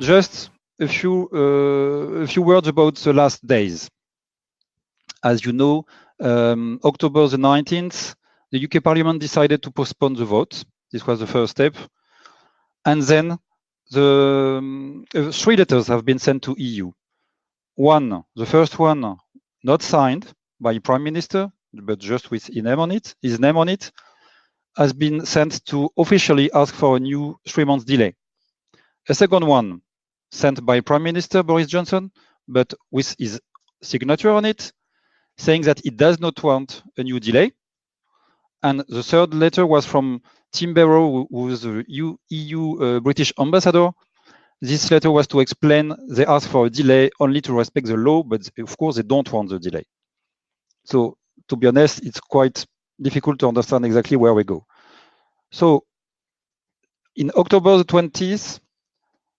just a few words about the last days. As you know, October the 19th, the UK Parliament decided to postpone the vote. This was the first step. And then the 3 letters have been sent to EU. The first one, not signed by Prime Minister, but just with his name on it, has been sent to officially ask for a new 3 months delay. A second one, sent by Prime Minister Boris Johnson, but with his signature on it, saying that he does not want a new delay. And the third letter was from Tim Barrow, who is the EU British ambassador. This letter was to explain they asked for a delay only to respect the law, but of course they don't want the delay. So to be honest, it's quite difficult to understand exactly where we go. So in October the 20th,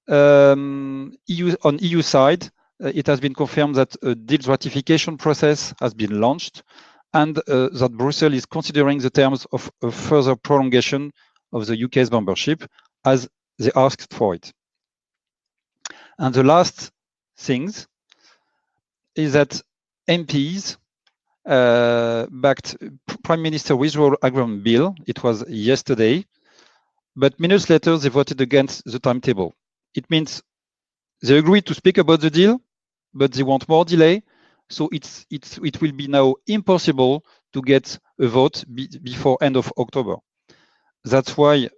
on EU side, it has been confirmed that a deal ratification process has been launched and that Brussels is considering the terms of a further prolongation of the UK's membership as they asked for it. And the last things is that MPs backed Prime Minister Withdrawal Agreement Bill. It was yesterday, but minutes later they voted against the timetable. It means they agreed to speak about the deal, but they want more delay. So it will be now impossible to get a vote before end of October. That's why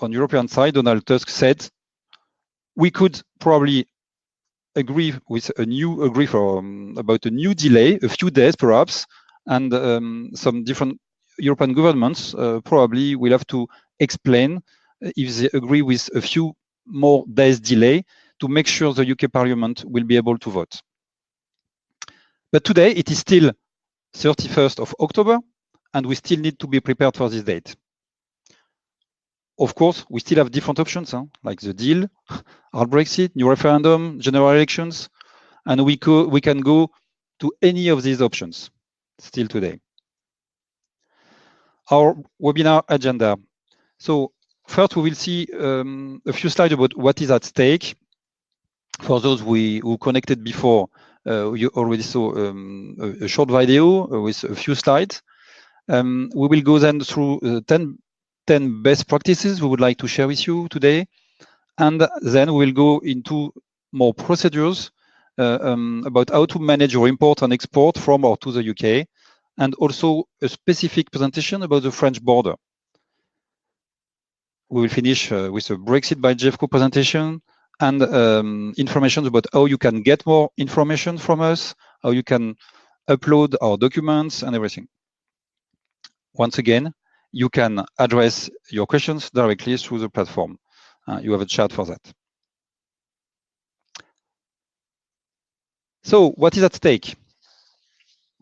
on European side, Donald Tusk said we could probably agree about a new delay, a few days perhaps, and some different European governments probably will have to explain if they agree with a few more days delay to make sure the UK Parliament will be able to vote. But today it is still 31st of October, and we still need to be prepared for this date. Of course, we still have different options, like the deal, hard Brexit, new referendum, general elections, and we can go to any of these options still today. Our webinar agenda. So first, we will see a few slides about what is at stake. For those who connected before, you already saw a short video with a few slides. We will go then through 10 best practices we would like to share with you today. And then we'll go into more procedures about how to manage your import and export from or to the UK, and also a specific presentation about the French border. We will finish with a Brexit by Jeffco presentation and information about how you can get more information from us, how you can upload our documents and everything. Once again, you can address your questions directly through the platform. You have a chat for that. So what is at stake?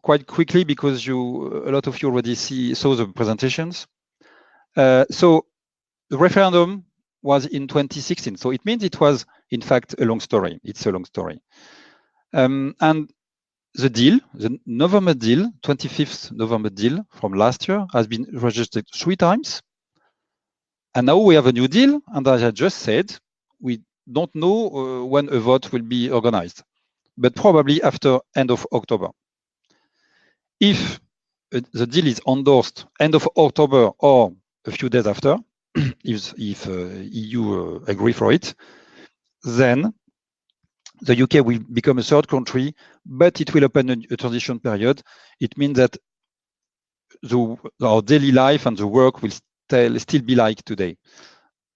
Quite quickly, because a lot of you already saw the presentations. So the referendum was in 2016. So it means it was, in fact, a long story. It's a long story. And the deal, the November deal, 25th November deal from last year has been registered 3 times. And now we have a new deal. And as I just said, we don't know when a vote will be organized, but probably after end of October. If the deal is endorsed end of October or a few days after, if EU agree for it, then the UK will become a third country, but it will open a transition period. It means that our daily life and the work will still be like today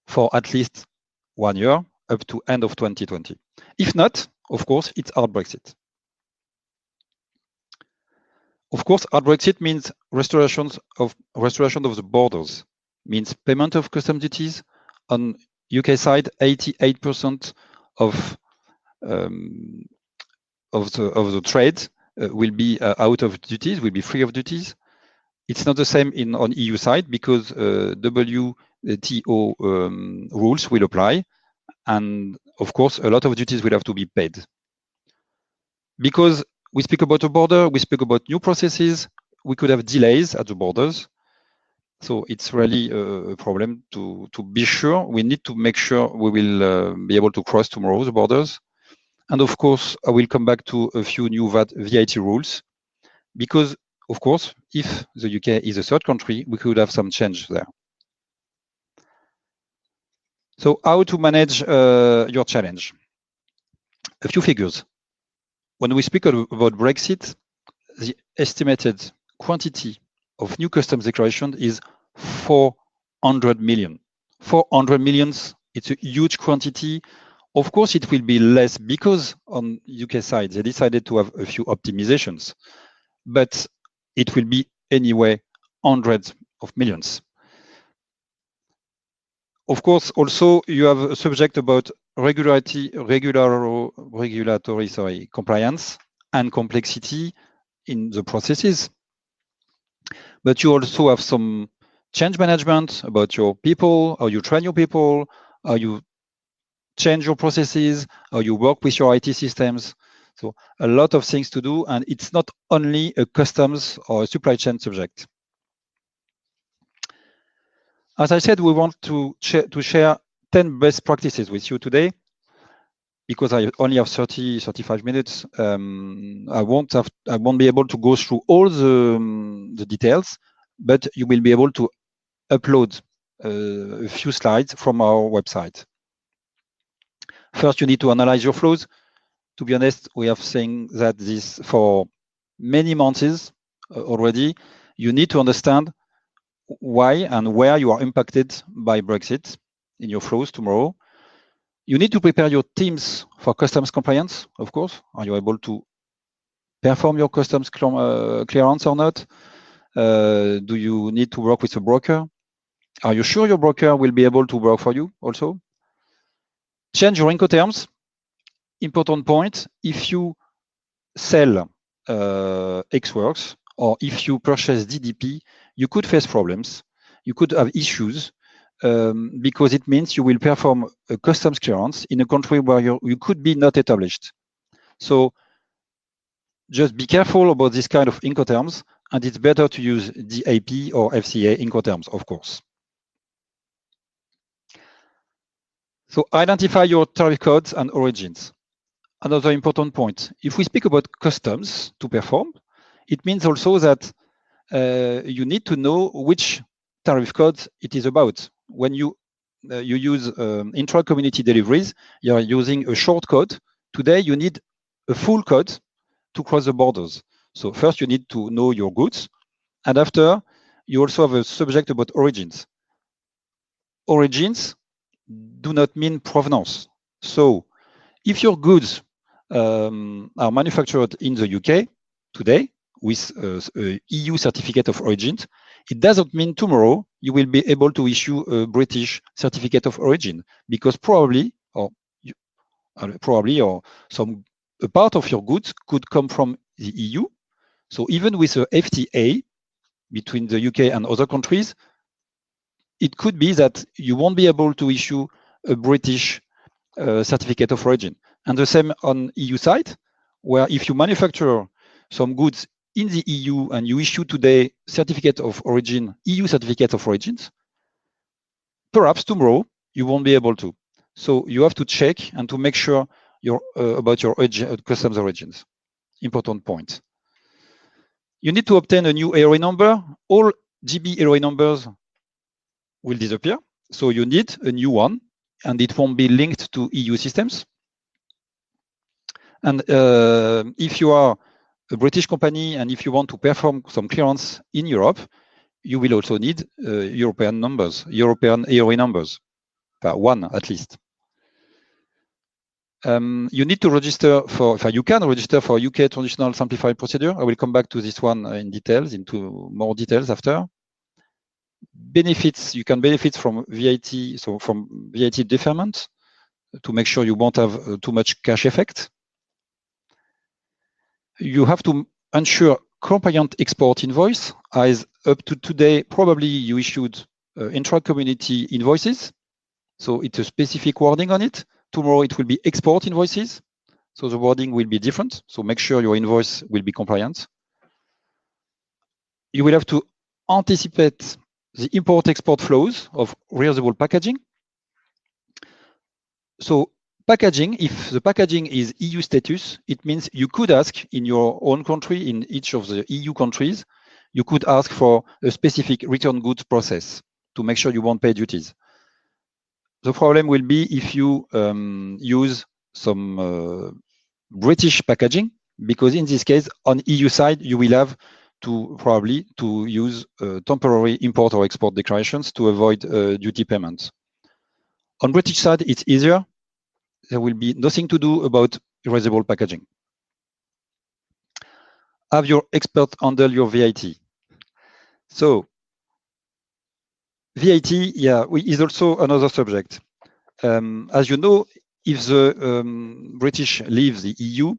for at least 1 year, up to end of 2020. If not, of course, it's hard Brexit. Of course, hard Brexit means restoration of the borders, means payment of customs duties. On UK side, 88% of the trade will be out of duties, will be free of duties. It's not the same on EU side because WTO rules will apply, and of course a lot of duties will have to be paid. Because we speak about a border, we speak about new processes, we could have delays at the borders. So it's really a problem to be sure. We need to make sure we will be able to cross tomorrow the borders. And of course, I will come back to a few new VAT rules, because of course, if the UK is a third country, we could have some change there. So how to manage your challenge? A few figures. When we speak about Brexit, the estimated quantity of new customs declaration is 400 million. 400 millions, it's a huge quantity. Of course, it will be less because on UK side, they decided to have a few optimizations, but it will be anyway hundreds of millions. Of course, also you have a subject about regulatory compliance and complexity in the processes. But you also have some change management about your people, how you train your people, how you change your processes, how you work with your IT systems. So a lot of things to do, and it's not only a customs or a supply chain subject. As I said, we want to share 10 best practices with you today. Because I only have 35 minutes, I won't be able to go through all the details, but you will be able to upload a few slides from our website. First, you need to analyze your flows. To be honest, we have seen that this for many months already. You need to understand why and where you are impacted by Brexit in your flows tomorrow. You need to prepare your teams for customs compliance, of course. Are you able to perform your customs clearance or not? Do you need to work with a broker? Are you sure your broker will be able to work for you also? Change your Incoterms. Important point. If you sell XWorks or if you purchase DDP, you could face problems. You could have issues. Because it means you will perform a customs clearance in a country where you could be not established. So just be careful about this kind of Incoterms, and it's better to use DAP or FCA Incoterms, of course. So identify your tariff codes and origins. Another important point. If we speak about customs to perform, it means also that you need to know which tariff code it is about. When you use intra-community deliveries, you are using a short code. Today, you need a full code to cross the borders. So first, you need to know your goods. And after, you also have a subject about origins. Origins do not mean provenance. So if your goods are manufactured in the UK today with EU certificate of origin, it doesn't mean tomorrow you will be able to issue a British certificate of origin, because probably a part of your goods could come from the EU. So even with a FTA between the UK and other countries, it could be that you won't be able to issue a British certificate of origin. And the same on EU side, where if you manufacture some goods in the EU and you issue today certificate of origin, EU certificate of origins, perhaps tomorrow you won't be able to. So you have to check and to make sure about your customs origins. Important point. You need to obtain a new AOA number. All GB AOA numbers will disappear. So you need a new one, and it won't be linked to EU systems. And if you are a British company and if you want to perform some clearance in Europe, you will also need European numbers, European AOA numbers, one at least. You need to register you can register for UK traditional simplified procedure. I will come back to this one into more details after. Benefits, you can benefit from VAT, so from VAT deferment to make sure you won't have too much cash effect. You have to ensure compliant export invoice, as up to today, probably you issued intra-community invoices. So it's a specific wording on it. Tomorrow it will be export invoices. So the wording will be different. So make sure your invoice will be compliant. You will have to anticipate the import-export flows of reusable packaging. So packaging, if the packaging is EU status, it means you could ask in your own country, in each of the EU countries, you could ask for a specific return goods process to make sure you won't pay duties. The problem will be if you use some British packaging, because in this case, on EU side, you will have to probably to use temporary import or export declarations to avoid duty payments. On British side, it's easier. There will be nothing to do about erasable packaging. Have your expert handle your VAT. So VAT, yeah, is also another subject. As you know, if the British leave the EU,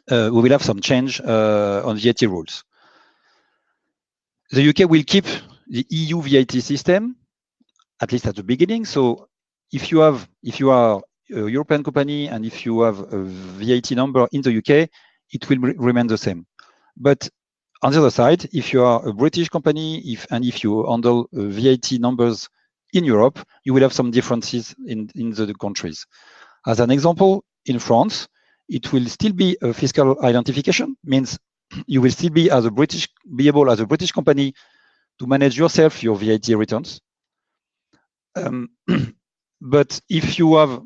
we will have some change on VAT rules. The UK will keep the EU VAT system, at least at the beginning. So if you are a European company and if you have a VAT number in the UK, it will remain the same. But on the other side, if you are a British company, if you handle VAT numbers in Europe, you will have some differences in the countries. As an example, in France, it will still be a fiscal identification, means you will still be able as a British company to manage yourself your VAT returns. But if you have,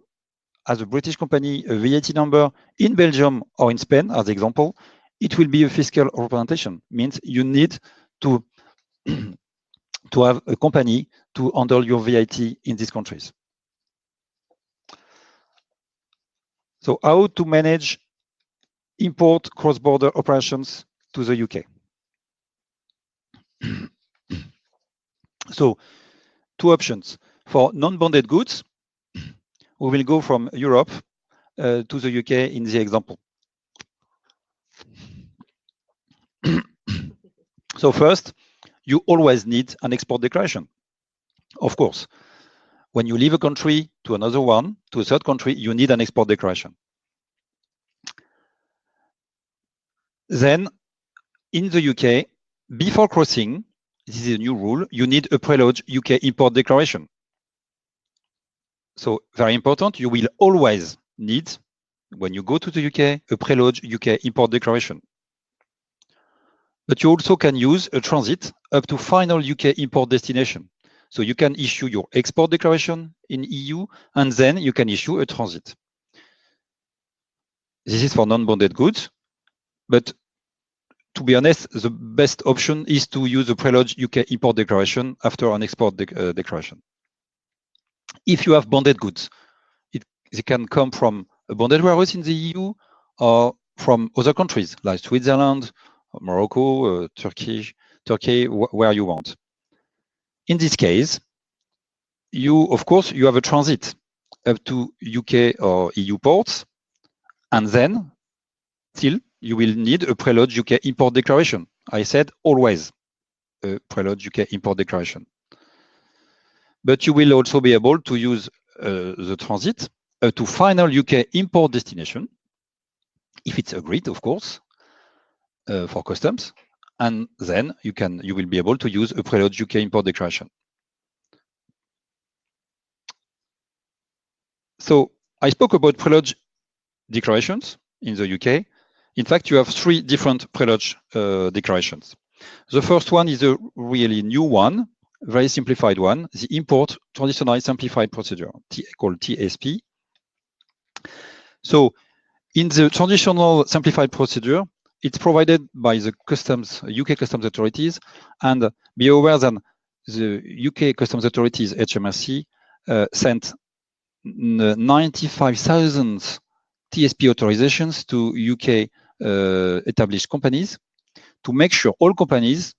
as a British company, a VAT number in Belgium or in Spain, as example, it will be a fiscal representation, means you need to have a company to handle your VAT in these countries. So how to manage import cross-border operations to the UK? So 2 options. For non-bonded goods, we will go from Europe to the UK in the example. So first, you always need an export declaration. Of course, when you leave a country to another one, to a third country, you need an export declaration. Then, in the UK, before crossing, this is a new rule, you need a preload UK import declaration. So very important, you will always need, when you go to the UK, a preload UK import declaration. But you also can use a transit up to final UK import destination. So you can issue your export declaration in EU, and then you can issue a transit. This is for non-bonded goods, but to be honest, the best option is to use a preload UK import declaration after an export declaration. If you have bonded goods, they can come from a bonded warehouse in the EU or from other countries like Switzerland, Morocco, Turkey, where you want. In this case, of course, you have a transit up to UK or EU ports, and then still you will need a preload UK import declaration. I said always a preload UK import declaration. But you will also be able to use the transit to final UK import destination, if it's agreed, of course, for customs, and then you will be able to use a preload UK import declaration. So I spoke about preload declarations in the UK. In fact, you have 3 different preload declarations. The first one is a really new one, very simplified one, the import traditional simplified procedure, called TSP. So in the traditional simplified procedure, it's provided by the UK customs authorities, and be aware that the UK customs authorities, HMRC, sent 95,000 TSP authorizations to UK established companies to make sure all companies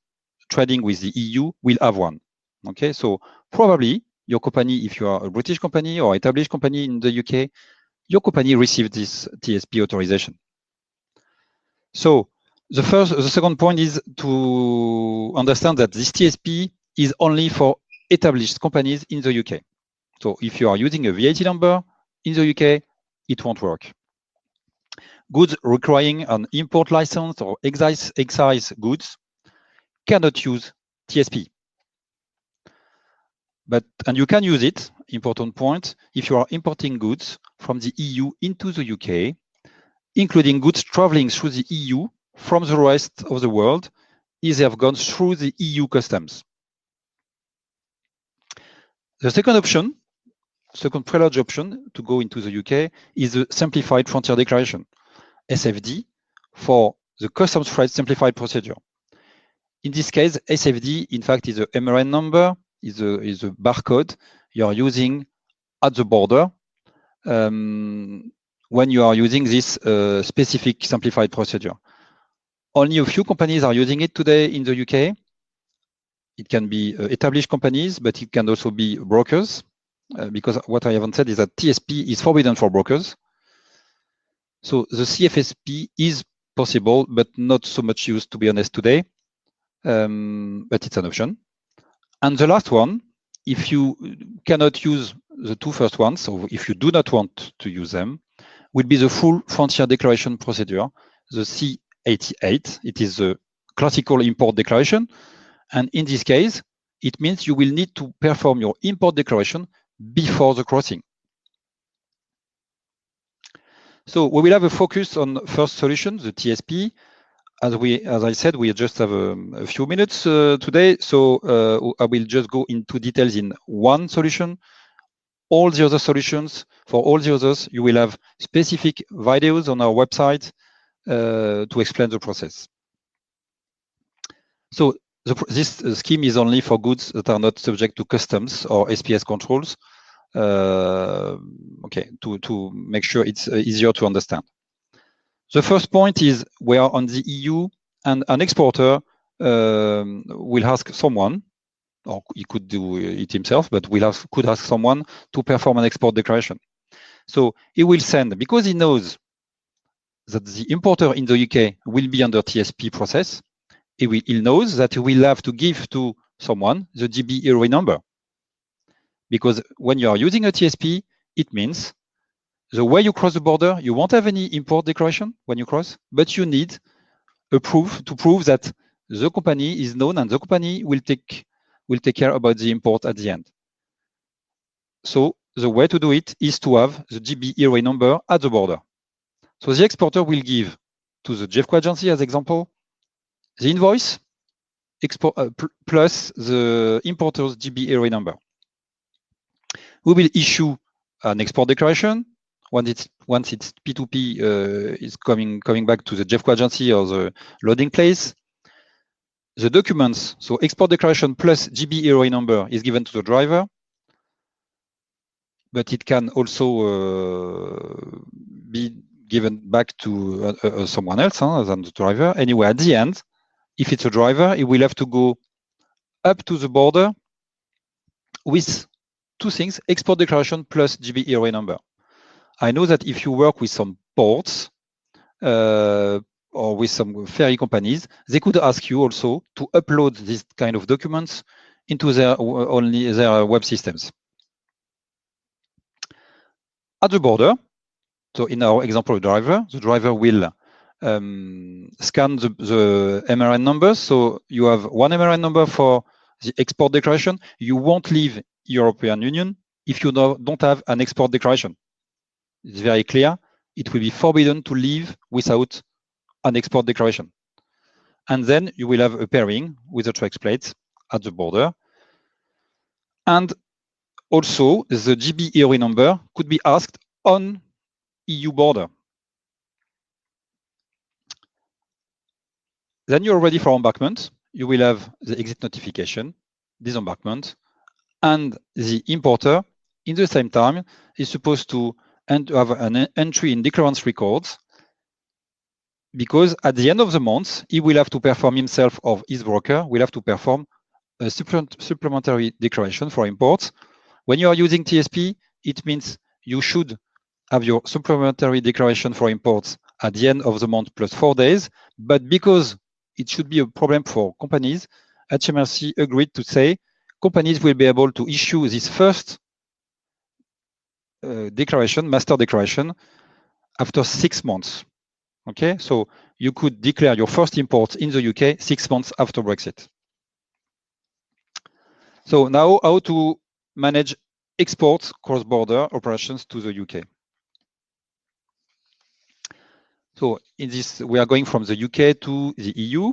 trading with the EU will have one. Okay, so probably your company, if you are a British company or established company in the UK, your company received this TSP authorization. So the second point is to understand that this TSP is only for established companies in the UK. So if you are using a VAT number in the UK, it won't work. Goods requiring an import license or excise goods cannot use TSP. And you can use it, important point, if you are importing goods from the EU into the UK, including goods traveling through the EU from the rest of the world, if they have gone through the EU customs. The second option, second privilege option to go into the UK is the Simplified Frontier Declaration, SFD, for the Customs Freight Simplified Procedure. In this case, SFD, in fact, is a MRN number, is a barcode you are using at the border when you are using this specific simplified procedure. Only a few companies are using it today in the UK. It can be established companies, but it can also be brokers, because what I haven't said is that TSP is forbidden for brokers. So the CFSP is possible, but not so much used, to be honest, today. But it's an option. And the last one, if you cannot use the two first ones, so if you do not want to use them, will be the full frontier declaration procedure, the C88. It is the classical import declaration. And in this case, it means you will need to perform your import declaration before the crossing. So we will have a focus on first solution, the TSP. As I said, we just have a few minutes today, so I will just go into details in one solution. All the other solutions, for all the others, you will have specific videos on our website to explain the process. So this scheme is only for goods that are not subject to customs or SPS controls. Okay, to make sure it's easier to understand. The first point is we are on the EU, and an exporter will ask someone, or he could do it himself, but could ask someone to perform an export declaration. So he will send, because he knows that the importer in the UK will be under TSP process, he knows that he will have to give to someone the GB EROI number. Because when you are using a TSP, it means the way you cross the border, you won't have any import declaration when you cross, but you need a proof to prove that the company is known and the company will take care about the import at the end. So the way to do it is to have the GB EROI number at the border. So the exporter will give to the JEFCO agency, as example, the invoice plus the importer's GB EROI number. We will issue an export declaration. Once it's P2P is coming back to the JEFCO agency or the loading place. The documents, so export declaration plus GB EROI number is given to the driver, but it can also be given back to someone else than the driver. Anyway, at the end, if it's a driver, it will have to go up to the border with two things, export declaration plus GB EROI number. I know that if you work with some ports or with some ferry companies, they could ask you also to upload this kind of documents into their web systems. At the border, so in our example driver, the driver will scan the MRN numbers. So you have one MRN number for the export declaration. You won't leave European Union if you don't have an export declaration. It's very clear. It will be forbidden to leave without an export declaration. And then you will have a pairing with the TREX plates at the border. And also the GB EROI number could be asked on EU border. Then you're ready for embarkment. You will have the exit notification, disembarkment, and the importer in the same time is supposed to have an entry in declarance records, because at the end of the month, he will have to perform himself, or his broker will have to perform a supplementary declaration for imports. When you are using TSP, it means you should have your supplementary declaration for imports at the end of the month plus 4 days. But because it should be a problem for companies, HMRC agreed to say companies will be able to issue this first declaration, master declaration, after 6 months. Okay, so you could declare your first import in the UK 6 months after Brexit. So now how to manage export cross-border operations to the UK. So in this, we are going from the UK to the EU.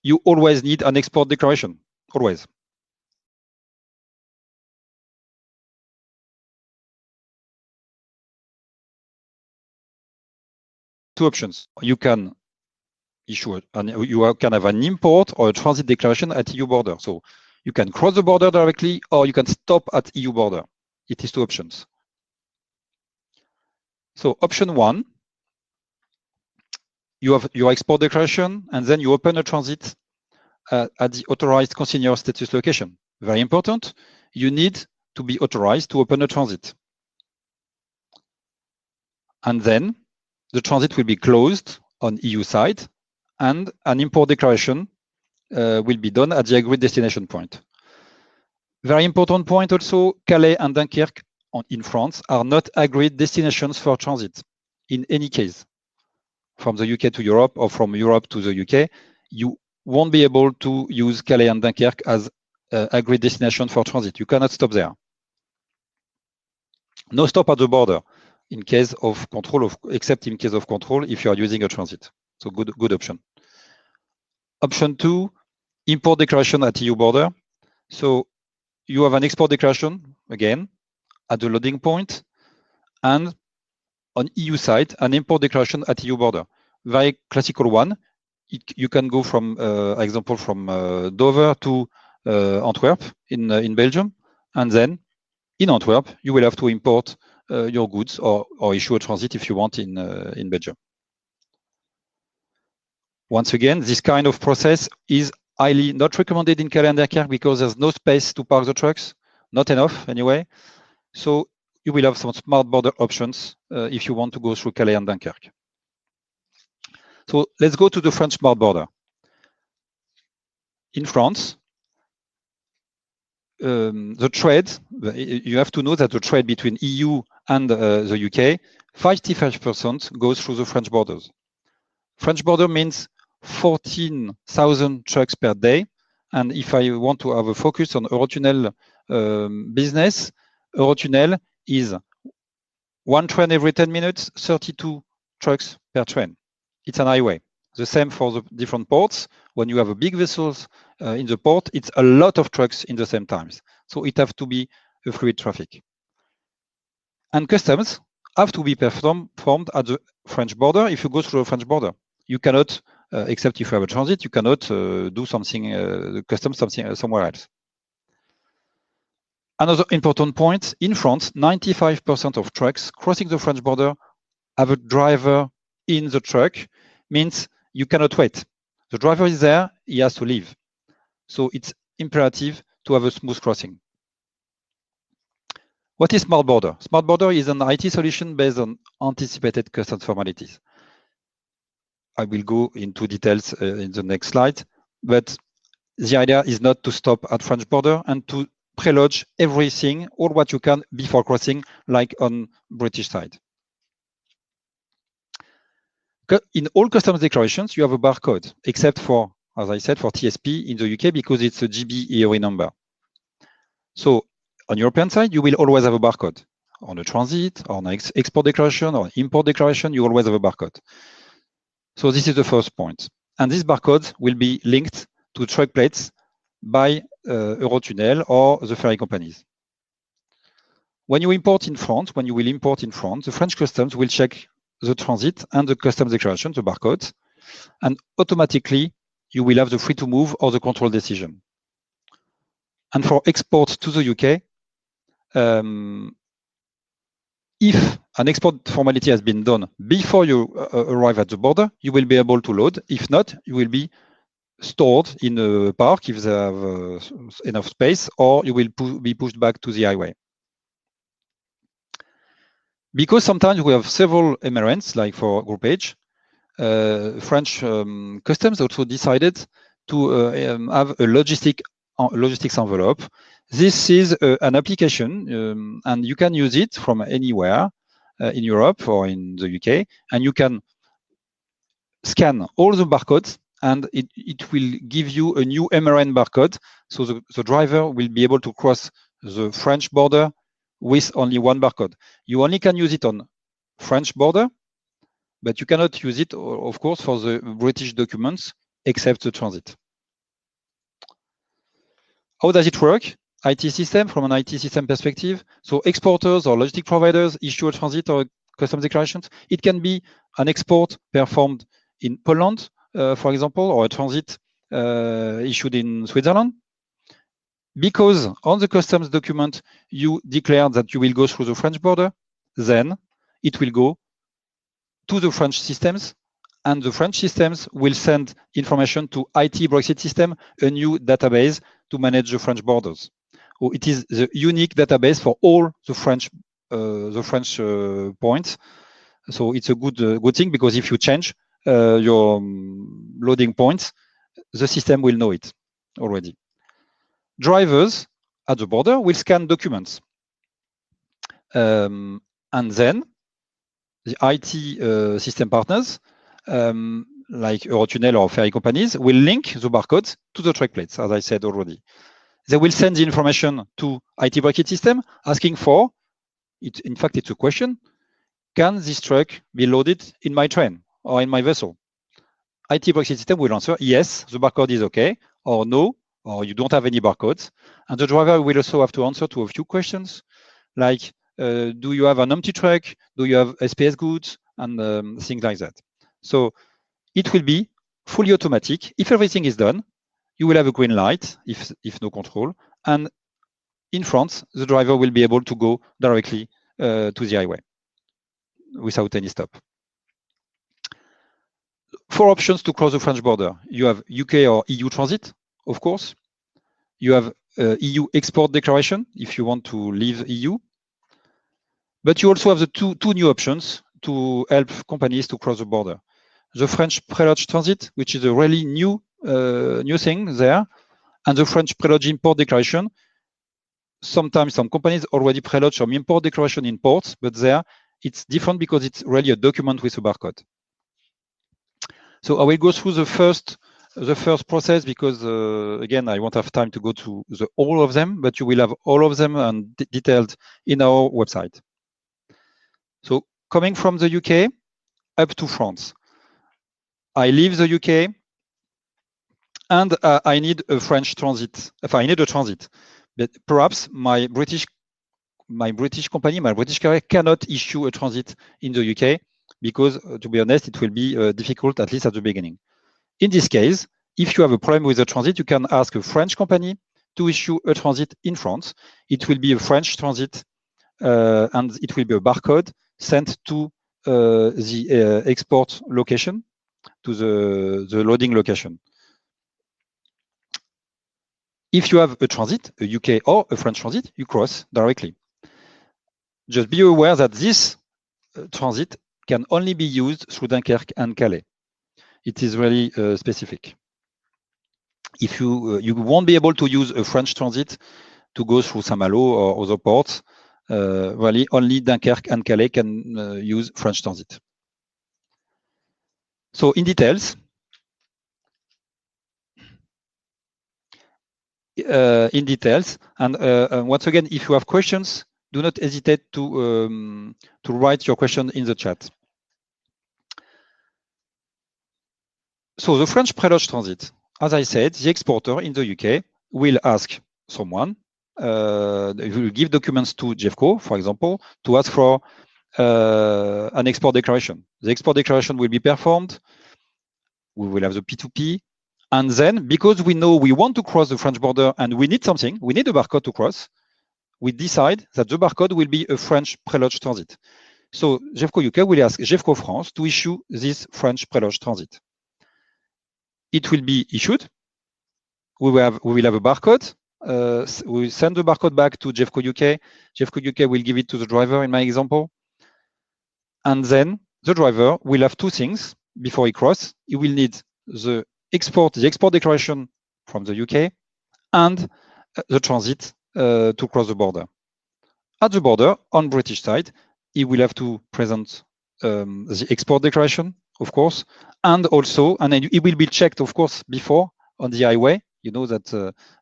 You always need an export declaration, always. Two options. You can issue, you can have an import or a transit declaration at EU border. So you can cross the border directly, or you can stop at EU border. It is two options. So option one, you have your export declaration, and then you open a transit at the authorized consignor status location. Very important. You need to be authorized to open a transit. And then the transit will be closed on EU side, and an import declaration will be done at the agreed destination point. Very important point also, Calais and Dunkirk in France are not agreed destinations for transit in any case. From the UK to Europe or from Europe to the UK, you won't be able to use Calais and Dunkirk as agreed destination for transit. You cannot stop there. No stop at the border in case of control, except in case of control if you are using a transit. So good option. Option two, import declaration at EU border. So you have an export declaration, again, at the loading point, and on EU side, an import declaration at EU border. Very classical one. You can go from, example, from Dover to Antwerp in Belgium, and then in Antwerp, you will have to import your goods or issue a transit if you want in Belgium. Once again, this kind of process is highly not recommended in Calais and Dunkirk because there's no space to park the trucks, not enough anyway. So you will have some smart border options if you want to go through Calais and Dunkirk. So let's go to the French smart border. In France, the trade, you have to know that the trade between EU and the UK, 55% goes through the French borders. French border means 14,000 trucks per day. And if I want to have a focus on Eurotunnel business, Eurotunnel is one train every 10 minutes, 32 trucks per train. It's an highway. The same for the different ports. When you have a big vessels in the port, it's a lot of trucks in the same times. So it has to be a fluid traffic. And customs have to be performed at the French border if you go through the French border. You cannot, except if you have a transit, you cannot do something, customs something somewhere else. Another important point, in France, 95% of trucks crossing the French border have a driver in the truck, means you cannot wait. The driver is there, he has to leave. So it's imperative to have a smooth crossing. What is Smart Border? Smart Border is an IT solution based on anticipated customs formalities. I will go into details in the next slide, but the idea is not to stop at French border and to pre-lodge everything, all what you can before crossing, like on British side. In all customs declarations, you have a barcode, except for, as I said, for TSP in the UK, because it's a GB EOE number. So on European side, you will always have a barcode. On a transit, or an export declaration, or import declaration, you always have a barcode. So this is the first point. And this barcode will be linked to truck plates by Eurotunnel or the ferry companies. When you import in France, when you will import in France, the French customs will check the transit and the customs declaration, the barcodes, and automatically you will have the free to move or the control decision. And for export to the UK, if an export formality has been done before you arrive at the border, you will be able to load. If not, you will be stored in a park if they have enough space, or you will be pushed back to the highway. Because sometimes we have several MRNs, like for Group H, French customs also decided to have a logistics envelope. This is an application, and you can use it from anywhere in Europe or in the UK, and you can scan all the barcodes, and it will give you a new MRN barcode. So the driver will be able to cross the French border with only one barcode. You only can use it on French border, but you cannot use it, of course, for the British documents, except the transit. How does it work? IT system, from an IT system perspective. So exporters or logistic providers issue a transit or customs declarations. It can be an export performed in Poland, for example, or a transit issued in Switzerland. Because on the customs document, you declare that you will go through the French border, then it will go to the French systems, and the French systems will send information to IT Brexit system, a new database to manage the French borders. So it is the unique database for all the French points. So it's a good thing, because if you change your loading points, the system will know it already. Drivers at the border will scan documents, and then the IT system partners, like Eurotunnel or ferry companies, will link the barcodes to the truck plates, as I said already. They will send the information to IT Brexit system asking for it. In fact, it's a question: can this truck be loaded in my train or in my vessel? IT Brexit system will answer yes, the barcode is okay, or no, or you don't have any barcodes. And the driver will also have to answer to a few questions, like do you have an empty truck? Do you have SPS goods? And things like that. So it will be fully automatic. If everything is done, you will have a green light if no control. And in France, the driver will be able to go directly to the highway without any stop. 4 options to cross the French border. You have UK or EU transit, of course. You have EU export declaration if you want to leave EU. But you also have the two new options to help companies to cross the border. The French pre-lodge transit, which is a really new thing there, and the French pre-lodge import declaration. Sometimes some companies already pre-lodge some import declaration in ports, but there it's different because it's really a document with a barcode. So I will go through the first process, because again, I won't have time to go to all of them, but you will have all of them and detailed in our website. So coming from the UK up to France, I leave the UK and I need a French transit. If I need a transit, but perhaps my British company, my British carrier cannot issue a transit in the UK, because to be honest, it will be difficult, at least at the beginning. In this case, if you have a problem with the transit, you can ask a French company to issue a transit in France. It will be a French transit, and it will be a barcode sent to the export location, to the loading location. If you have a transit, a UK or a French transit, you cross directly. Just be aware that this transit can only be used through Dunkerque and Calais. It is really specific. If you won't be able to use a French transit to go through Saint-Malo or other ports, really only Dunkerque and Calais can use French transit. So in details, and once again, if you have questions, do not hesitate to write your question in the chat. So the French pre-lodge transit, as I said, the exporter in the UK will ask someone, will give documents to Jeffco, for example, to ask for an export declaration. The export declaration will be performed. We will have the P2P. And then, because we know we want to cross the French border and we need something, we need a barcode to cross, we decide that the barcode will be a French pre-lodge transit. So Jeffco UK will ask Jeffco France to issue this French pre-lodge transit. It will be issued. We will have a barcode. We send the barcode back to Jeffco UK. Jeffco UK will give it to the driver in my example. And then the driver will have 2 things before he crosses. He will need the export declaration from the UK and the transit to cross the border. At the border, on British side, he will have to present the export declaration, of course, and also, and it will be checked, of course, before on the highway You know that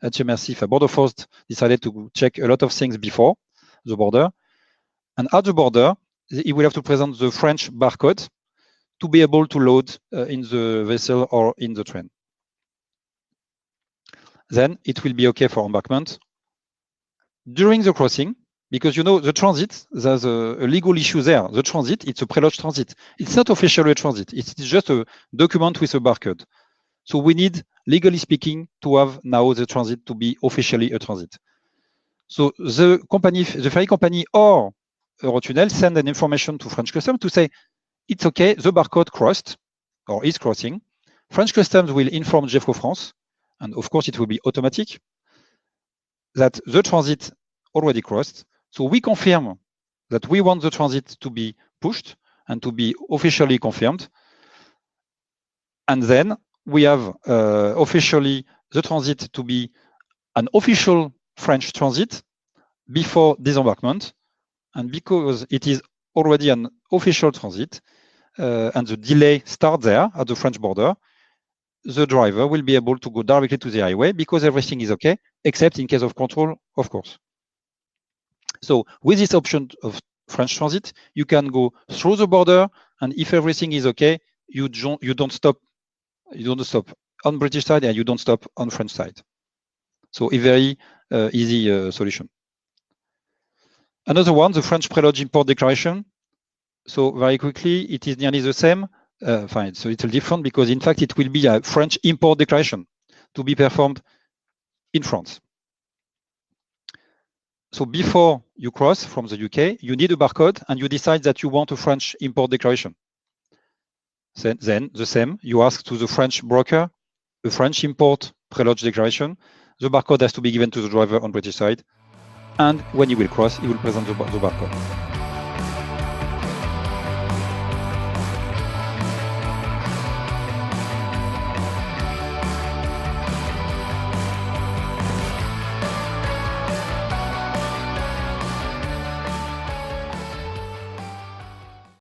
HMRC, Border Force, decided to check a lot of things before the border. And at the border, he will have to present the French barcode to be able to load in the vessel or in the train. Then it will be okay for embarkment. During the crossing, because you know the transit, there's a legal issue there. The transit, it's a pre-lodge transit. It's not officially a transit. It's just a document with a barcode. So we need, legally speaking, to have now the transit to be officially a transit. So the company, the ferry company or Eurotunnel send an information to French Customs to say, it's okay, the barcode crossed or is crossing. French Customs will inform JEFCO France, and of course it will be automatic, that the transit already crossed. So we confirm that we want the transit to be pushed and to be officially confirmed. And then we have officially the transit to be an official French transit before disembarkment. And because it is already an official transit and the delay starts there at the French border, the driver will be able to go directly to the highway because everything is okay, except in case of control, of course. So with this option of French transit, you can go through the border, and if everything is okay, you don't stop on British side and you don't stop on French side. So a very easy solution. Another one, the French pre-lodge import declaration. So very quickly, it is nearly the same. Fine, so it's a little different because in fact it will be a French import declaration to be performed in France. So before you cross from the UK, you need a barcode and you decide that you want a French import declaration. Then the same, you ask to the French broker, a French import pre-lodge declaration. The barcode has to be given to the driver on British side. And when he will cross, he will present the barcode.